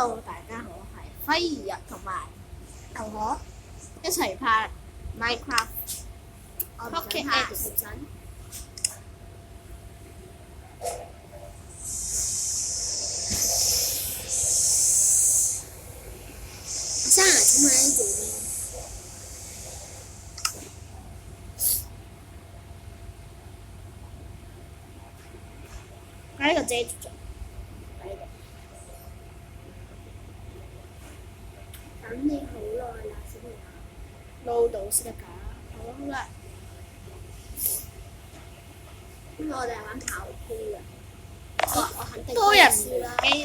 Hello，大家好，我係輝日同埋同我一齊拍 Minecraft Pocket Edition。生日咁樣做咩？把呢個遮住咗。等你好耐啦，小朋友。撈到先得㗎。好啦。咁我哋係玩跑酷嘅。我肯定多人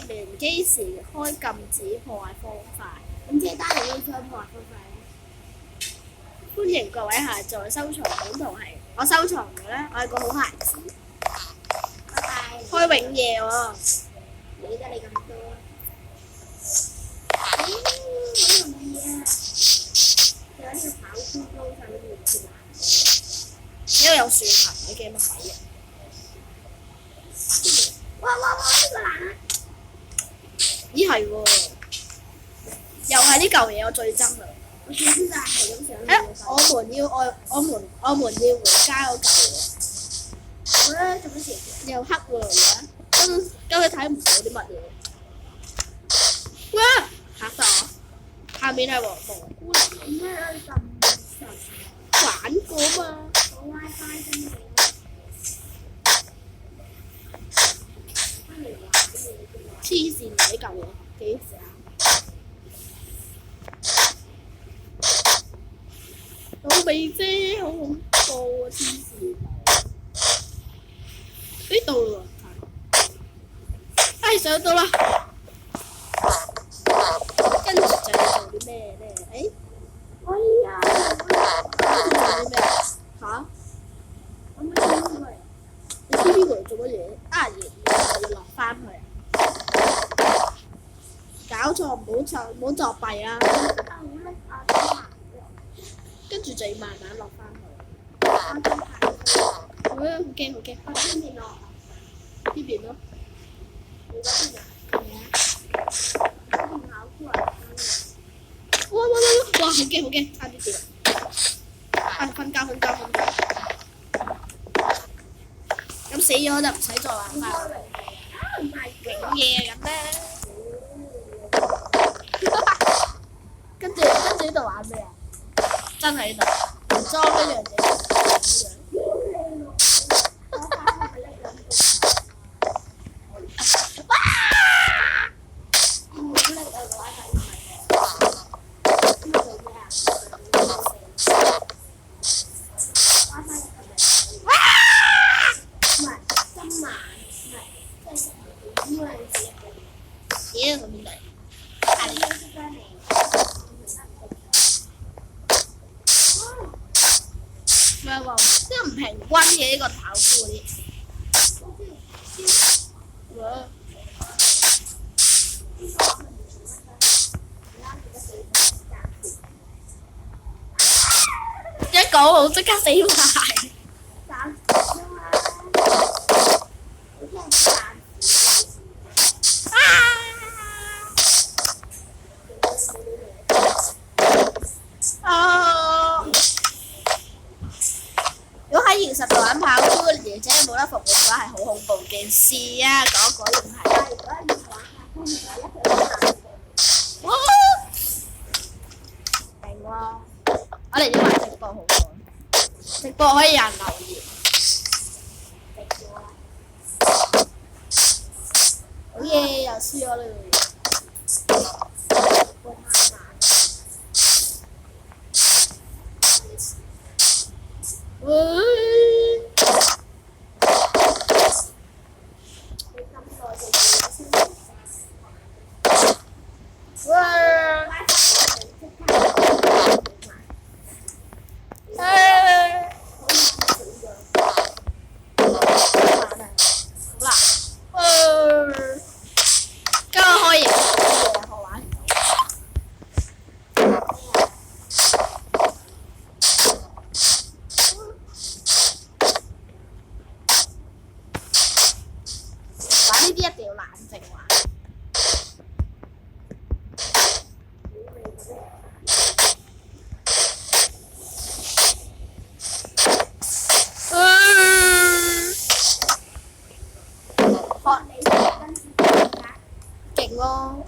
聯機時開禁止破壞方塊。咁即係單人機開破壞方塊咧？歡迎各位下載收藏本圖係我收藏嘅咧，我係個好孩子。拜拜。開永夜喎。理得你咁多。好容易啊！有呢個跑酷撈上去條欄，呢個有樹藤，你驚乜鬼啊？哇！呢個欄啊！咦係喎，又係呢嚿嘢，我最憎啦！我最憎就係咁上。我們要回家嗰嚿嘢。好啦，做乜事？又黑喎而家，根本睇唔到啲乜嘢。哇！嚇到我！下面係蘑菇嚟。點解咁神？玩過嘛？我 WiFi 真係。黐線啊！呢嚿嘢幾時啊？我未啫，好恐怖啊！黐線。呢度喎，上到啦。跟住就要做啲咩咧？哎呀！做啲咩？嚇？可唔可以跳過嚟？你跳過嚟做乜嘢？要落翻去啊！搞錯，唔好作弊啊！跟住就要慢慢落翻去。好驚！邊邊落？呢邊咯。你嗰邊啊？係啊。嗰邊跑出嚟。哇！好驚！差啲跌。瞓覺。咁死咗就唔使再玩啦。唔係永夜咁咧。跟住呢度玩咩啊？真係呢度裝一樣嘢。真唔平均嘅呢個跑酷啲。一講我即刻死埋。如果喺現實度玩跑酷嘅爺姐冇得復活嘅話係好恐怖嘅事啊！講仲係。勁喎！我哋要玩直播好過，直播可以有人留言。好嘢，又輸咗啦！呢啲一定要冷靜玩。勁咯。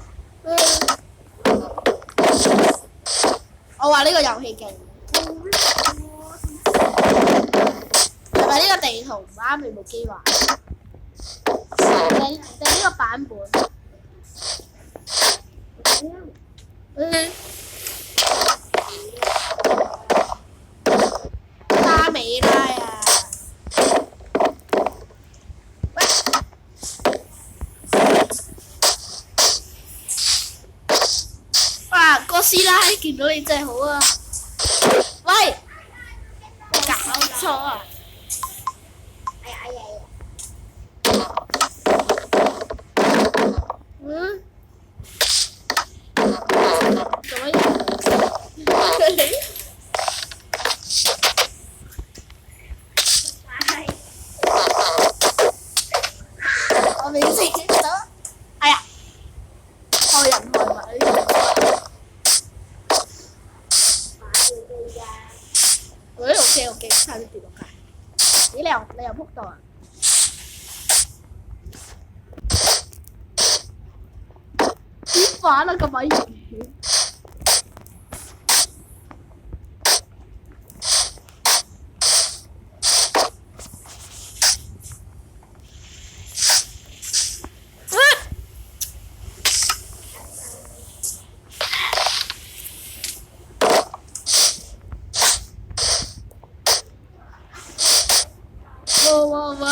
我話呢個遊戲勁，係咪呢個地圖唔啱你部機玩？定呢個版本？沙美拉啊！哇！哥斯拉見到你真係好啊！喂，搞錯啊！做乜嘢？我未食到，哎呀，害人害物呢啲。OK，差啲跌落街。咦，你又撲到啊？點玩啊？咁危險！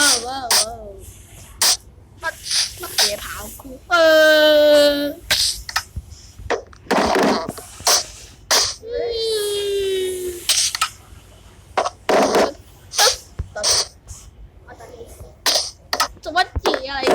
哇！乜嘢跑酷？做乜嘢啊你？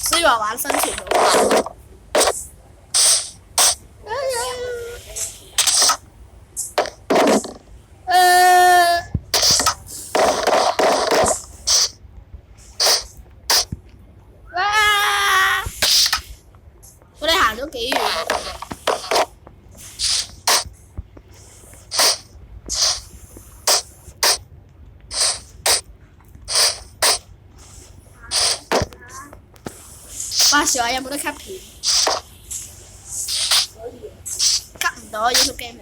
所以話玩生存好玩。我哋行咗幾遠？話時話有冇得 cut 片 ？cut 唔到 YouTube 機名，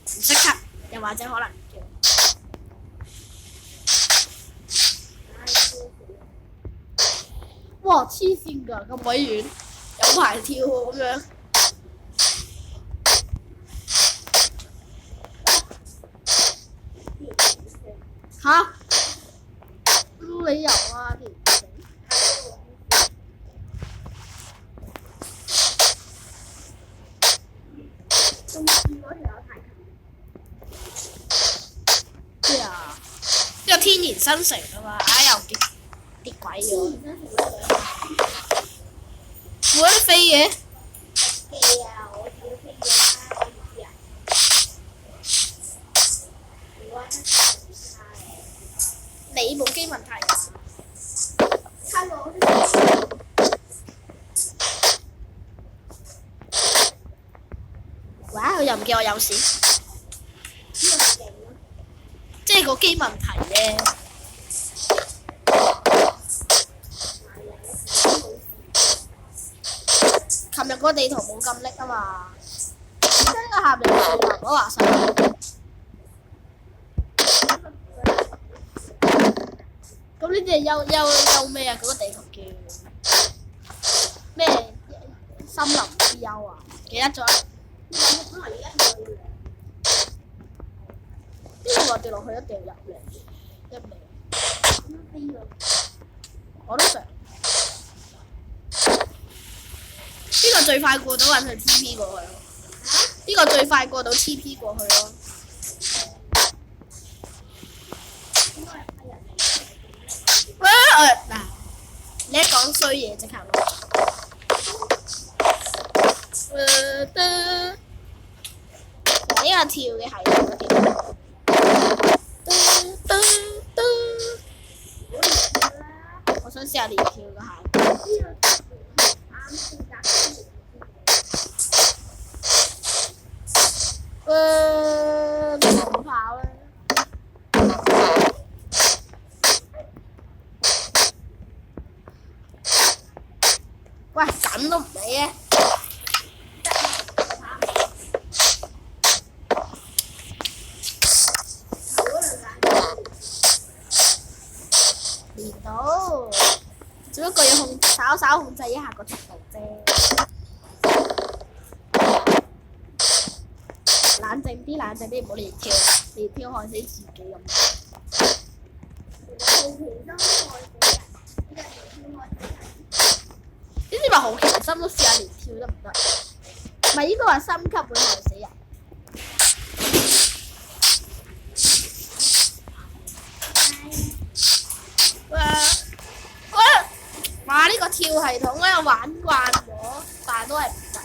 唔識 cut， 又或者可能叫。哇！黐線㗎，咁鬼遠，有排跳喎咁樣。嚇？冇理由啊！咩啊？呢個天然生成啊嘛，又跌鬼咗。冇得飛嘅。你部機問題啊！哇！佢又唔見我有線，即係個機問題啫。琴日個地圖冇咁叻啊嘛，即係個下面樹林我話晒。咁呢啲係優咩啊？嗰個地圖叫咩？森林之幽啊？記得咗。呢個話掉落去一定入嚟，一味。我都想。呢個最快過到揾佢 TP 過去咯。呢個最快過到 TP 過去咯。嗱，你一講衰嘢即刻攞。下跳嘅係嗰啲。我想試下連跳嘅係。唔跑啦。喂，咁都唔理嘅。練到，只不過要稍稍控制一下個速度啫。冷靜啲，冷靜啲，唔好連跳，連跳害死自己咁。呢啲話好奇心都試下連跳得唔得？唔係應該話心級會害死人。哇！呢個跳系統咧玩慣咗，但係都係唔得。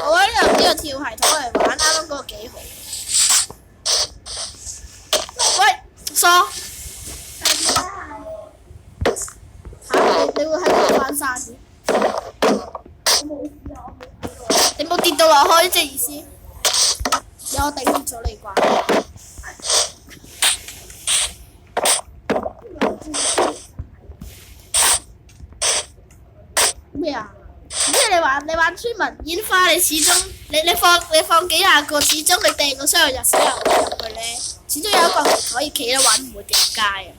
我覺得呢個跳系統嚟玩啱啱嗰個幾好。喂，傻！你會喺度翻山嘅？你冇跌到落去，即係意思？有我頂住咗你啩？咩啊？即係你玩村民煙花，你始終你放幾廿個，始終你掟個箱入水入去咧，始終有一個可以企得穩，唔會跌街啊！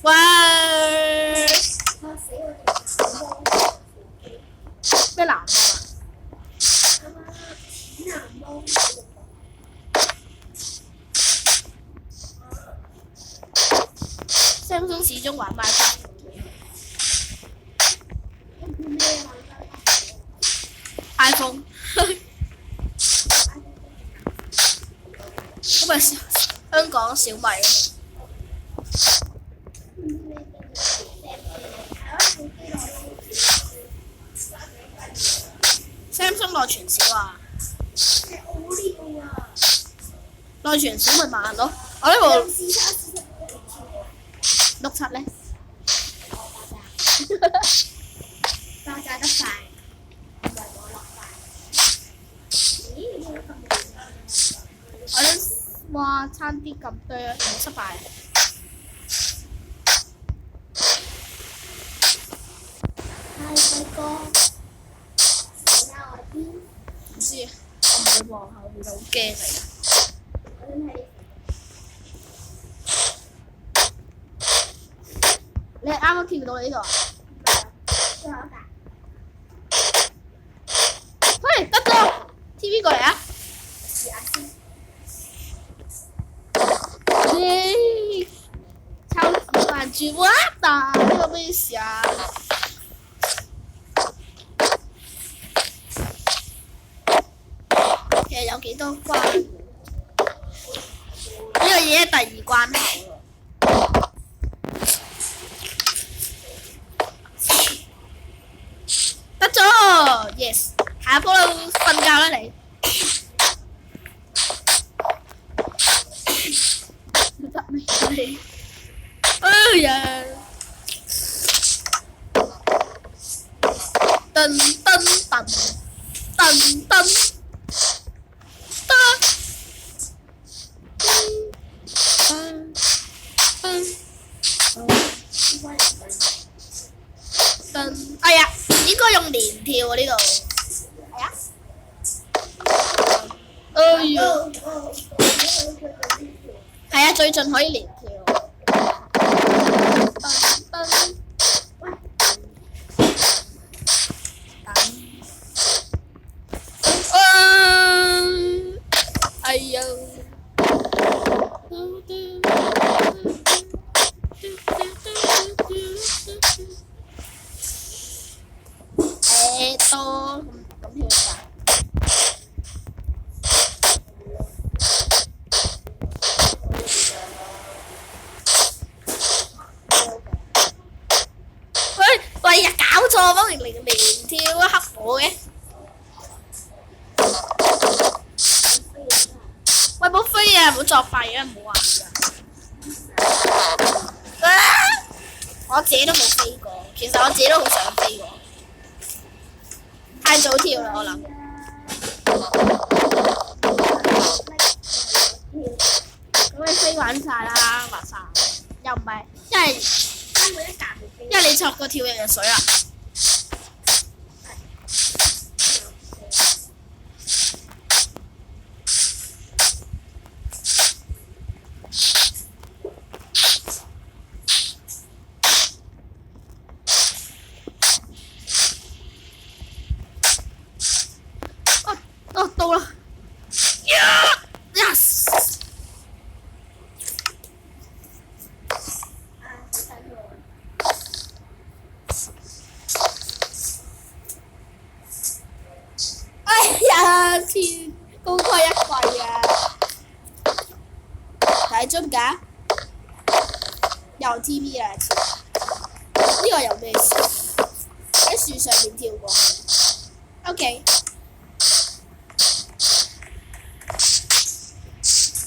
喂！咩藍芒啊？Samsung 始終玩Minecraft。iPhone 咁咪香港小米咯。Samsung 內存少啊，內存少咪慢咯。我呢部67咧，爆炸得快。我都哇差啲咁多，有冇失敗？太細個，唔知，我唔會望後面，好驚嚟。你係啱啱跳到呢度啊？喂，得咗 ！TV 過嚟啊！超級玩具哇大，呢個咩事啊？其實有幾多關？呢個已經係第2關口咯。得咗 ，yes， 下一波瞓覺啦你。得未你？哎呀！噔噔噔噔噔。哎呀，應該用連跳啊呢度。係啊。哎呀。係啊，最盡可以連跳。哎呀。多咁跳㗎。喂呀，搞錯，幫明連跳啊，黑我嘅。好作弊啊！唔好玩啊！我自己都冇飛過，其實我自己都好想飛過。太早跳啦，我諗。咁你飛玩晒啦，話晒。又唔係，因為你錯過跳入水啦。到啦 ！Yes！ 哎呀，天，高開一季啊！睇真㗎？又 TV 啦，呢個有咩事？喺樹上面跳過去。OK。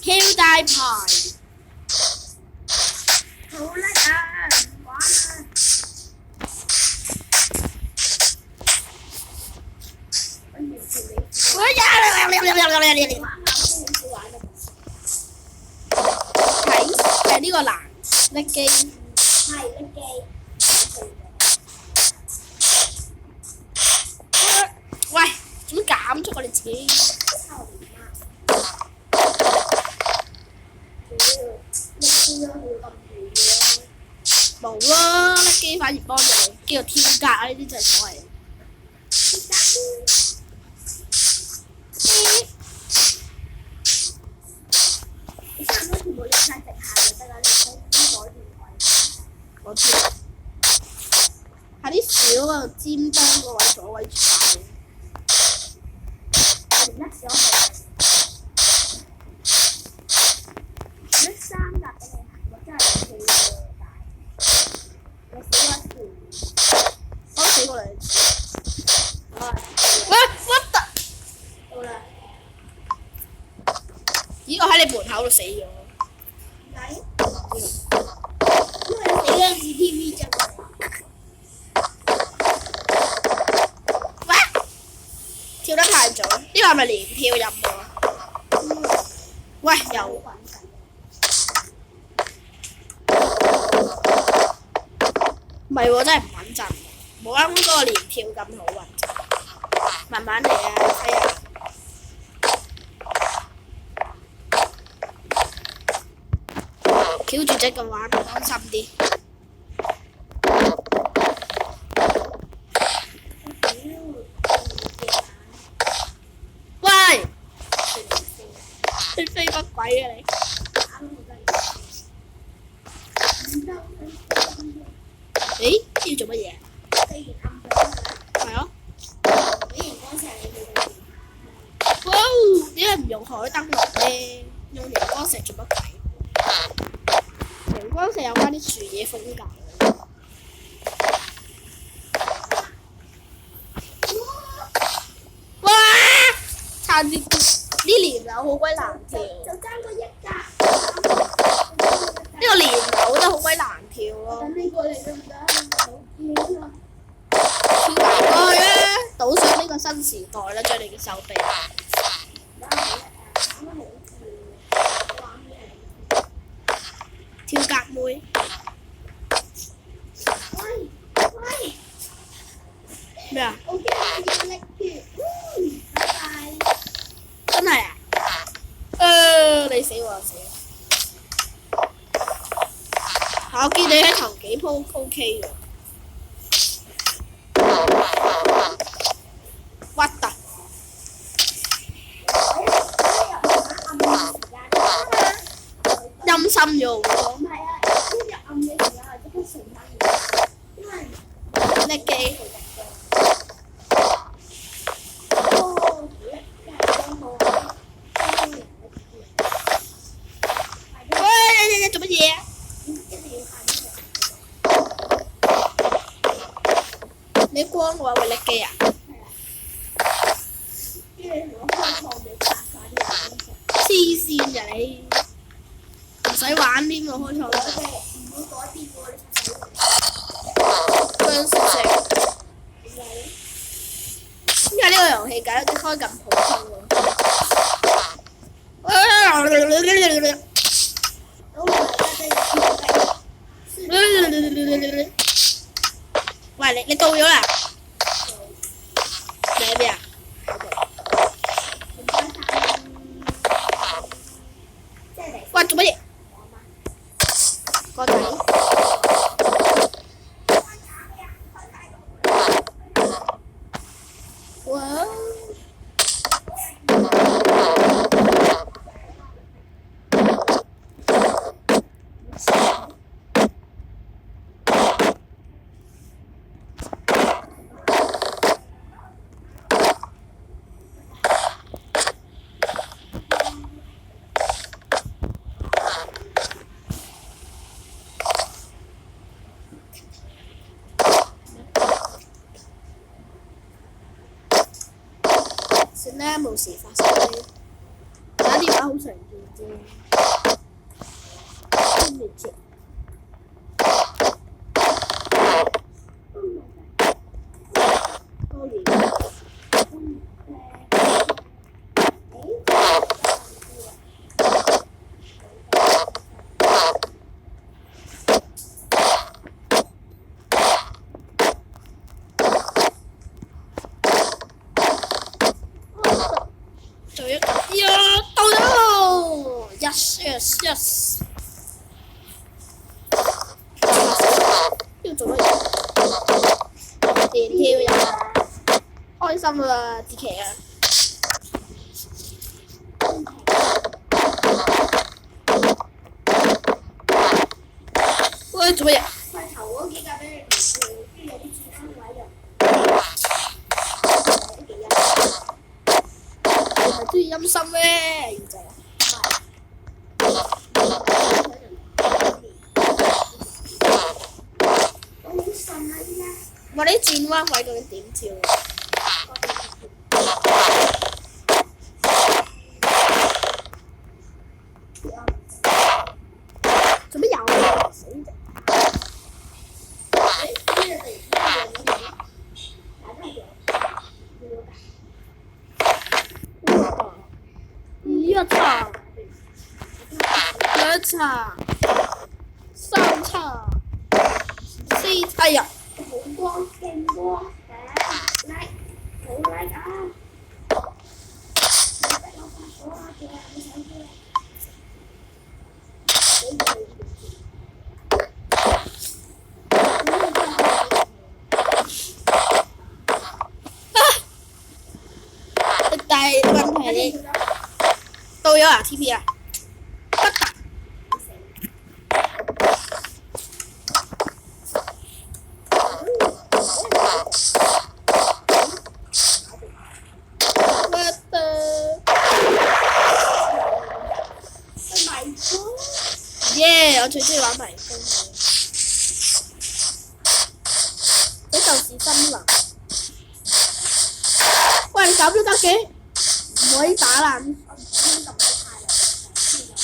跳大牌，好叻啊！玩啊！我呀！係呢個難叻機，係叻機。喂，做乜減速啊你自己？冇啦，甩機反而幫咗你，叫做跳格啊！呢啲就係所謂。你差唔多全部拎晒直下就得啦，你唔使改變位。我知。喺啲小嗰度尖端個位左位大。唔甩咗佢。拎三格俾你行，我真係冇跳過。我死過兩次。what the？ 到啦。咦！我喺你門口度死咗。點解？因為你死嗰陣時 TV 啫嘛。喂！跳得太早，呢個係咪連跳任務啊？喂，又。唔係喎，真係唔穩陣，冇啱嗰個連跳咁好穩陣。慢慢嚟啊，飛啊！翹住隻腳玩，安心啲。喂！你飛乜鬼啊你？誒，要做乜嘢？係啊。哇！點解唔用海燈籠咧？用陽光石做乜鬼？陽光石有翻啲樹嘢風格。哇！差啲啲蓮藕好鬼難跳。就爭個一格。呢個蓮藕真係好鬼難跳咯。等呢個嚟得唔得？跳埋過去啊！倒上呢個新時代啦，將你嘅手臂。跳格妹。喂喂。咩啊？我驚你要拎住。拜拜。真係啊？你死我死。我見你喺頭幾鋪 OK 嘅。屈突！陰森咗好多。唔係啊，一入暗嘅時候即刻成翻嘢，因為叻機。喂！你做乜嘢？你光嘅話會叻機啊？黐線㗎你！使玩添喎，開創我哋唔會改變喎，你睇僵屍石。點解咧？因為呢個遊戲開咁普通喎。都唔係真係喂，你到咗啦？你喺邊啊？喂，做乜嘢？個仔。哇！算啦，冇事發生。打電話好常見啫。跟住接。高年。做一個呀，到咗 ！Yes。呢度做乜嘢？電跳呀！開心啦，志奇啊！喂，做乜嘢？佢頭嗰幾架俾你調，跟住有啲轉身位就。你係中意陰森咩？就係。我啲轉彎位究竟點跳？做乜有啊？死啫！一場、兩場、三場、四，哎呀！好光勁光嘅，like 好 like 啊！但係問題你到咗啊 TP 啊，不得。耶！我最中意玩迷宮嘅，呢舊時森林。喂，你咁都得嘅？唔可以打爛。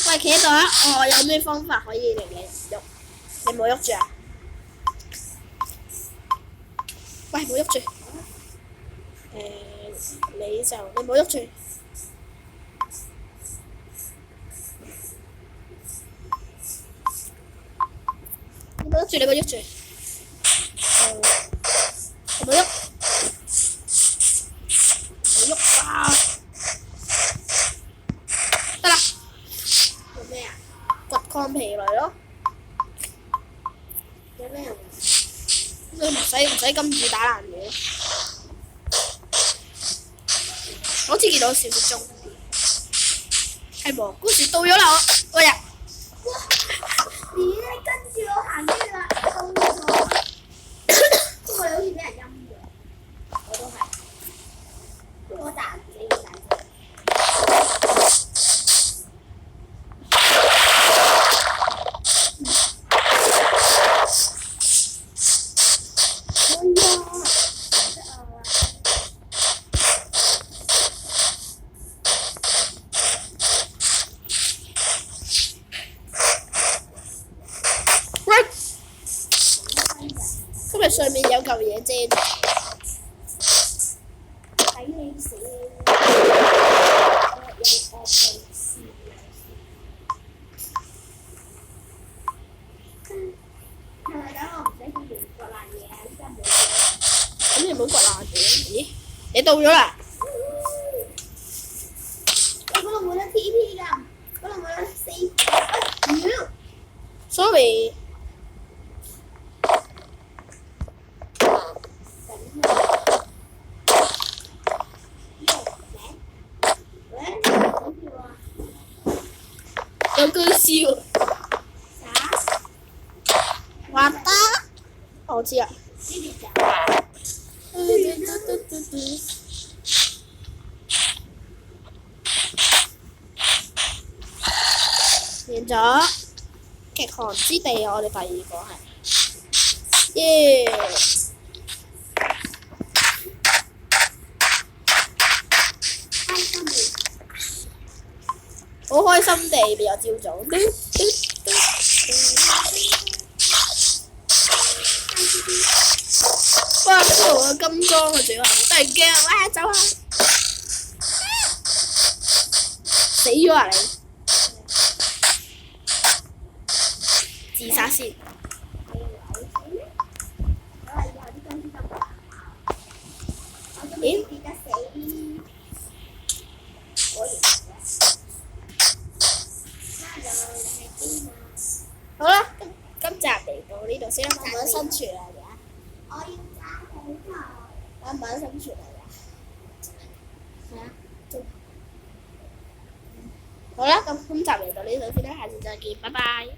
喂，企喺度啊！我有咩方法可以令你唔喐？你冇喐住啊？喂，冇喐住。你冇喐住。你冇喐住，你冇喐住。你冇喐。冇喐啊！得啦。做咩啊？掘礦皮嚟咯。有咩用？你唔使咁易打爛嘢。好似見到少少鐘。係蘑菇樹到咗啦！我呀。咦！跟住我行啲啦，到咗。不過你好似俾人陰咗，我都係。我打唔死你因為上面有嚿嘢遮住。睇你死有惡報事。係咪等我唔使咁亂掘爛嘢啊？依家冇嘢。咁你唔好掘爛嘢。咦？你到咗啦？嗰度冇得 TP 㗎，嗰度冇得 save。妖 Sorry。有句笑。話得。我知啊。贏咗極寒之地，我哋第二個係，耶！好開心地變咗朝早。哇！呢度有金裝啊，仲有突然驚啊！哇！走啊！死咗啊你！自殺先。咦？好啦，今集嚟到呢度先啦，慢慢生存啊！我要揸起頭。慢慢生存啊！係啊。好啦，咁今集嚟到呢度先啦，下次再見，拜拜。